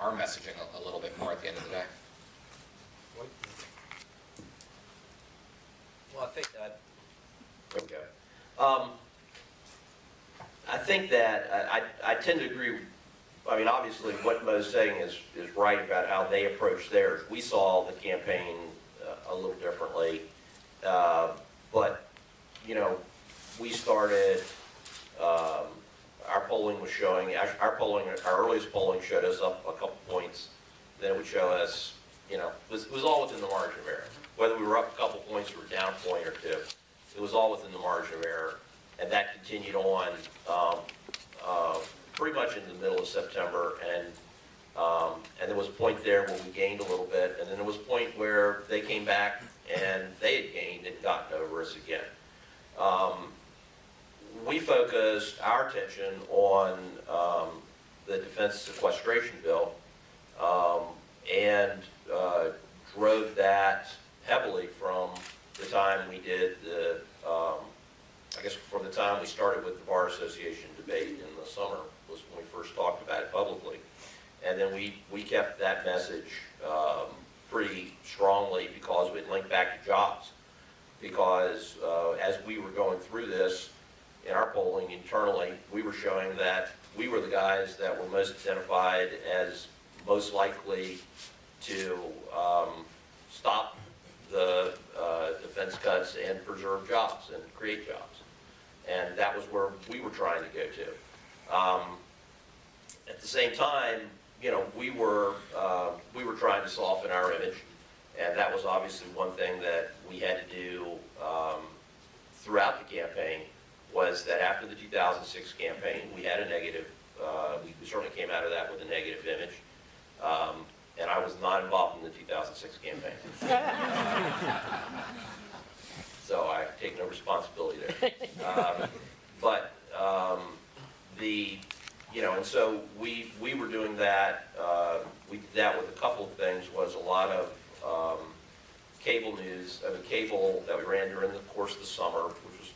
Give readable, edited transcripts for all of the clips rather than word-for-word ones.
our messaging a little bit more at the end of the day. Well, I think that, okay. I think that I tend to agree. I mean, obviously, what Mo's saying is right about how they approach theirs. We saw the campaign a little differently, but you know, we started. Our polling was showing. Our earliest polling showed us up a couple points. Then it would show us, you know, it was all within the margin of error. Whether we were up a couple points or down a point or two, it was all within the margin of error, and that continued on pretty much in the middle of September, and there was a point there where we gained a little bit, and then there was a point where they came back and they had gained and gotten over us again. We focused our attention on the defense sequestration bill and drove that heavily from the time we did the, I guess from the time we started with the Bar Association debate in the summer was when we first talked about it publicly. And then we kept that message pretty strongly because it linked back to jobs. Because as we were going through this, in our polling internally, we were showing that we were the guys that were most identified as most likely to stop the defense cuts and preserve jobs and create jobs. And that was where we were trying to go to. At the same time, you know, we were trying to soften our image, and that was obviously one thing that we had to do throughout the campaign. Was that after the 2006 campaign, we had a negative, we certainly came out of that with a negative image, and I was not involved in the 2006 campaign. So I take no responsibility there. You know, and so we were doing that, we did that with a couple of things, was a lot of cable news, cable that we ran during the course of the summer, which was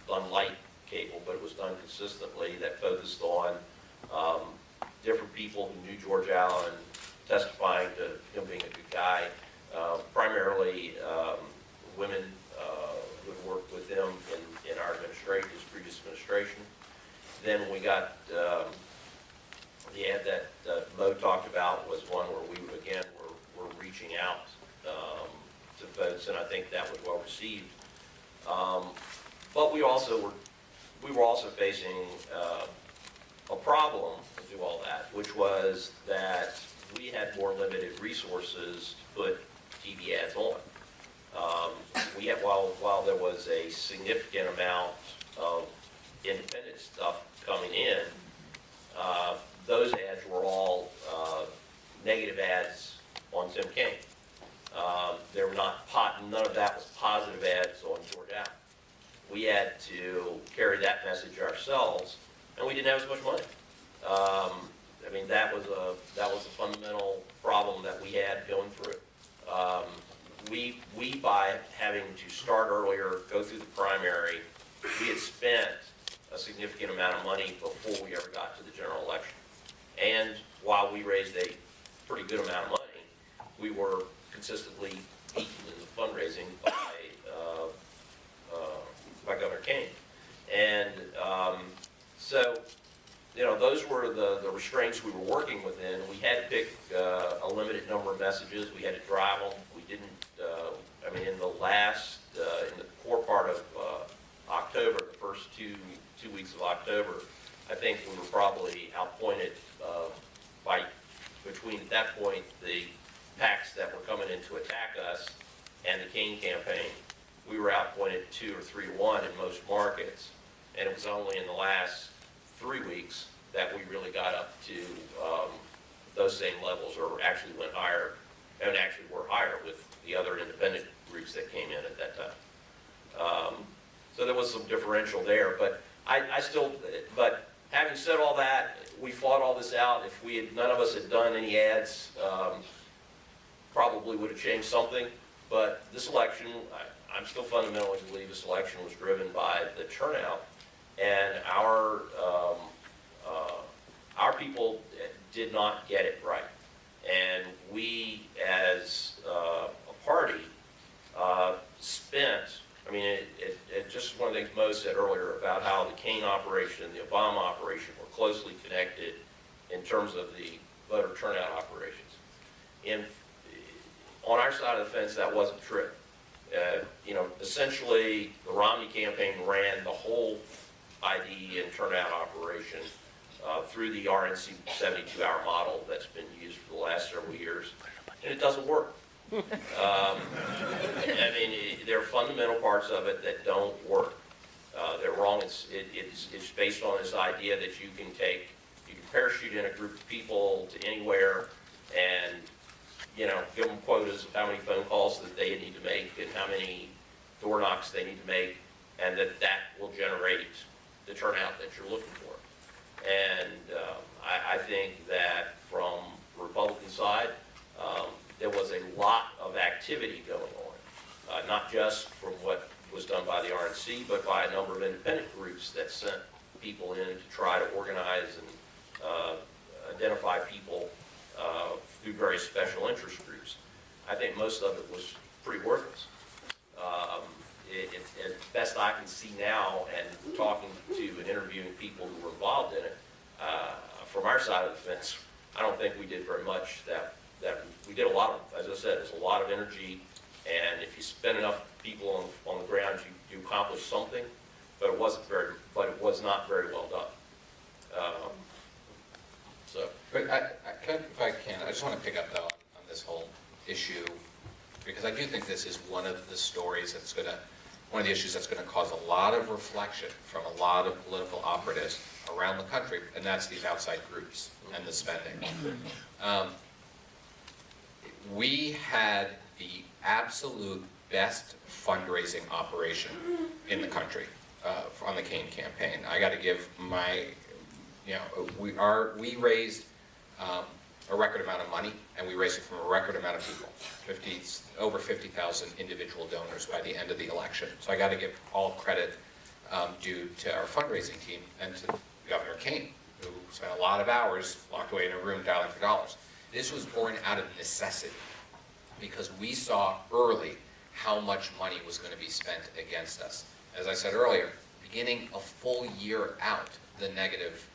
done light cable, but it was done consistently, that focused on different people who knew George Allen, testifying to him being a good guy, primarily women who had worked with him in our administration, his previous administration. Then when we got the ad that Mo talked about was one where we again were reaching out to folks, and I think that was well received. But we were also facing a problem through all that, which was that we had more limited resources to put TV ads on. We had, while there was a significant amount of independent stuff coming in, those ads were all negative ads on Tim Kaine. They were not none of that was positive ads on George Allen. We had to carry that message ourselves, and we didn't have as much money. I mean, that was a fundamental problem that we had going through. We by having to start earlier, go through the primary, we had spent a significant amount of money before we ever got to the general election. And while we raised a pretty good amount of money, we were consistently beaten in the fundraising by Governor Kaine. And so, you know, those were the restraints we were working within. We had to pick a limited number of messages. We had to drive them. We didn't, I mean, in the core part of October, the first two weeks of October, I think we were probably outpointed by, between at that point, the PACs that were coming in to attack us and the Kaine campaign. We were outpointed 2 or 3 to 1 in most markets, and it was only in the last 3 weeks that we really got up to those same levels, or actually went higher, and actually were higher with the other independent groups that came in at that time. So there was some differential there, but but having said all that, we fought all this out. If none of us had done any ads, probably would have changed something. But this election, I'm still fundamentally believe this election was driven by the turnout, and our people did not get it right. And we, as a party, spent, I mean, it just one of the things Mo said earlier about how the Kaine operation and the Obama operation were closely connected in terms of the voter turnout operations. On our side of the fence, that wasn't true. You know, essentially, the Romney campaign ran the whole ID and turnout operation through the RNC 72-hour model that's been used for the last several years, and it doesn't work. I mean, there are fundamental parts of it that don't work. They're wrong. It's based on this idea that you can parachute in a group of people to anywhere and, you know, give them quotas of how many phone calls that they need to make and how many door knocks they need to make, and that will generate the turnout that you're looking for. And I think that from the Republican side, there was a lot of activity going on, not just from what was done by the RNC, but by a number of independent groups that sent people in to try to organize and identify people through very special interest groups. I think most of it was pretty worthless. As best I can see now, and talking to and interviewing people who were involved in it, from our side of the fence, I don't think we did very much. That we did a lot of, as I said, there's a lot of energy, and if you spend enough people on the ground, you accomplish something. But it was not very well done. But if I can, I just want to pick up though on this whole issue, because I do think this is one of the stories that's one of the issues that's going to cause a lot of reflection from a lot of political operatives around the country, and that's these outside groups and the spending. We had the absolute best fundraising operation in the country on the Kaine campaign. I got to give my, you know, we raised a record amount of money, and we raised it from a record amount of people, over 50,000 individual donors by the end of the election. So I got to give all credit due to our fundraising team and to Governor Kaine, who spent a lot of hours locked away in a room dialing for dollars. This was born out of necessity, because we saw early how much money was going to be spent against us. As I said earlier, beginning a full year out, the negative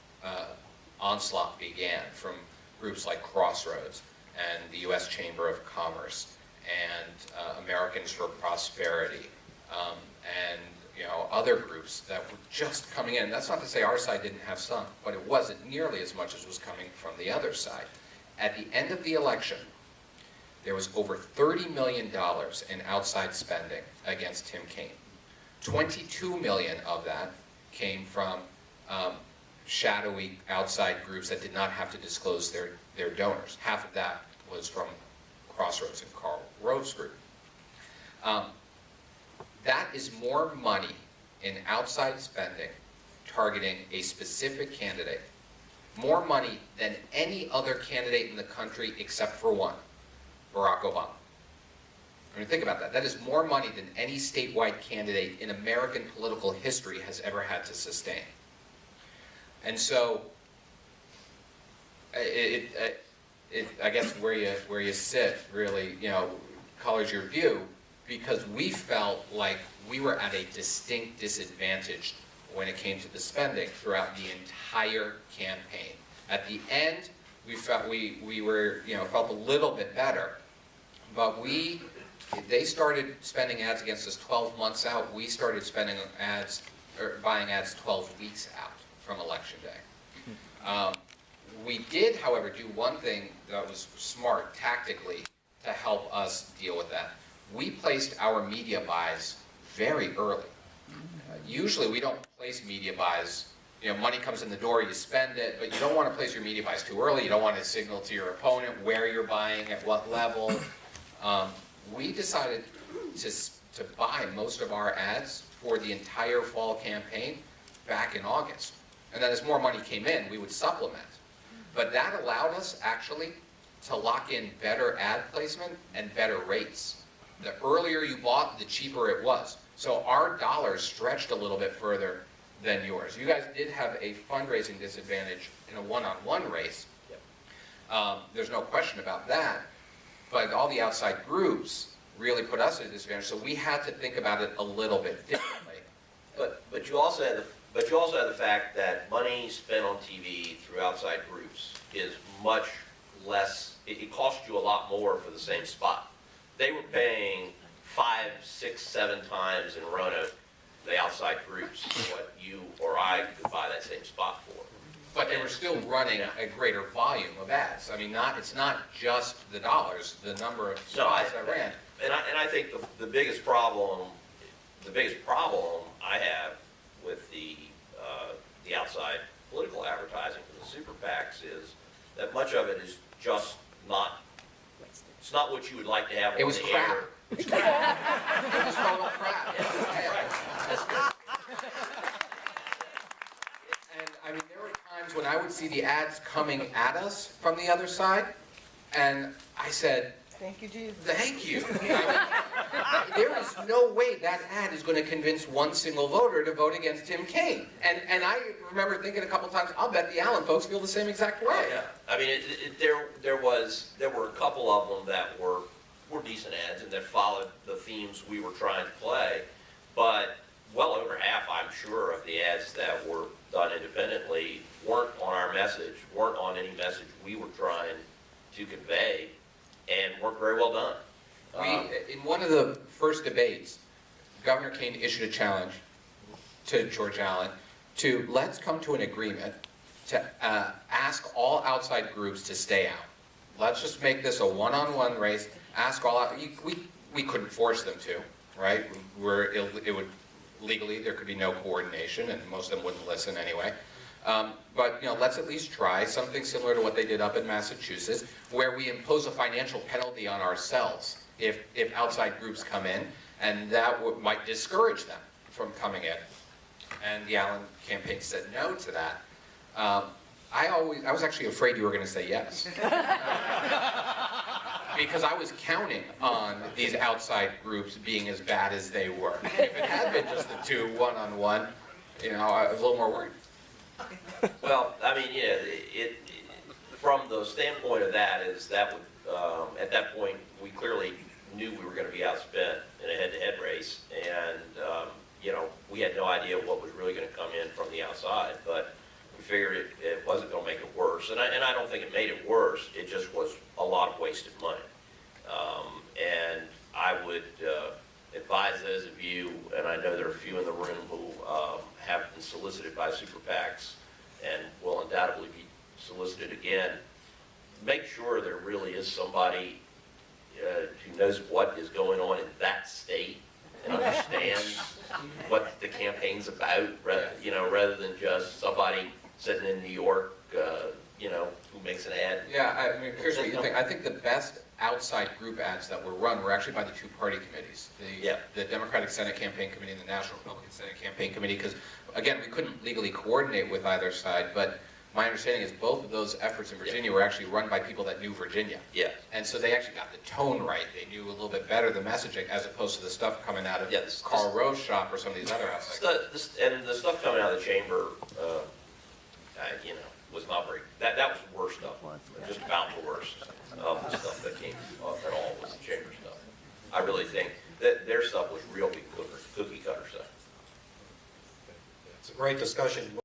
onslaught began from groups like Crossroads and the U.S. Chamber of Commerce and Americans for Prosperity and, you know, other groups that were just coming in. That's not to say our side didn't have some, but it wasn't nearly as much as was coming from the other side. At the end of the election, there was over $30 million in outside spending against Tim Kaine. 22 million of that came from shadowy outside groups that did not have to disclose their donors. Half of that was from Crossroads and Karl Rove's group. That is more money in outside spending targeting a specific candidate, more money than any other candidate in the country except for one, Barack Obama. I mean, think about that. That is more money than any statewide candidate in American political history has ever had to sustain. And so, I guess where you sit really, you know, colors your view, because we felt like we were at a distinct disadvantage when it came to the spending throughout the entire campaign. At the end, we felt we were, you know, felt a little bit better, but they started spending ads against us 12 months out. We started spending ads, or buying ads 12 weeks out from Election Day. We did, however, do one thing that was smart tactically to help us deal with that. We placed our media buys very early. Usually we don't place media buys, you know, money comes in the door, you spend it, but you don't want to place your media buys too early. You don't want to signal to your opponent where you're buying, at what level. We decided to buy most of our ads for the entire fall campaign back in August. And then as more money came in, we would supplement. But that allowed us actually to lock in better ad placement and better rates. The earlier you bought, the cheaper it was. So our dollars stretched a little bit further than yours. You guys did have a fundraising disadvantage in a one-on-one race. Yep. There's no question about that. But all the outside groups really put us at a disadvantage, so we had to think about it a little bit differently. But you also have the fact that money spent on TV through outside groups is much less. It costs you a lot more for the same spot. They were paying 5, 6, 7 times in Roanoke the outside groups what you or I could buy that same spot for. But they were still running a greater volume of ads. I mean, it's not just the dollars, the number of spots that ran. And I think the biggest problem I have with the outside political advertising from the super PACs is that much of it is just not. It's not what you would like to have on the air. It was crap. It was total crap. And I mean, there were times when I would see the ads coming at us from the other side, and I said, "Thank you, Jesus." Thank you. I mean, there is no way that ad is going to convince one single voter to vote against Tim Kaine. And I remember thinking a couple times, I'll bet the Allen folks feel the same exact way. Oh, yeah. I mean, there were a couple of them that were decent ads and that followed the themes we were trying to play, but well over half, I'm sure, of the ads that were done independently weren't on our message, weren't on any message we were trying to convey, and weren't very well done. In one of the first debates, Governor Kaine issued a challenge to George Allen to let's come to an agreement to ask all outside groups to stay out. Let's just make this a one-on-one race. Ask all out. We couldn't force them to, right? It would legally there could be no coordination, and most of them wouldn't listen anyway. But let's at least try something similar to what they did up in Massachusetts, where we impose a financial penalty on ourselves if outside groups come in, and that might discourage them from coming in. And the Allen campaign said no to that. I was actually afraid you were going to say yes. Because I was counting on these outside groups being as bad as they were. If it had been just the two one-on-one, I was a little more worried. Well, I mean, from the standpoint of that is that would, at that point, we clearly knew we were going to be outspent in a head-to-head race, and we had no idea what was really going to come in from the outside, but we figured it wasn't going to make it worse, and I don't think it made it worse. It just was a lot of wasted money, and I would advise those of you, and I know there are a few in the room who have been solicited by super PACs and will undoubtedly be solicited again, make sure there really is somebody who knows what is going on in that state and understands what the campaign's about, rather than just somebody sitting in New York, who makes an ad. Yeah, I mean, here's what you think. I think the best outside group ads that were run were actually by the two party committees, the Democratic Senate Campaign Committee and the National Republican Senate Campaign Committee, because, again, we couldn't legally coordinate with either side, but my understanding is both of those efforts in Virginia were actually run by people that knew Virginia. Yeah. And so they actually got the tone right. They knew a little bit better the messaging as opposed to the stuff coming out of Karl Rove's shop or some of these other outside. And the stuff coming out of the chamber, was not very, that was the worst stuff, just about the worst of the stuff that came up at all was the chamber stuff. I really think that their stuff was real big cookie cutter stuff. It's a great discussion.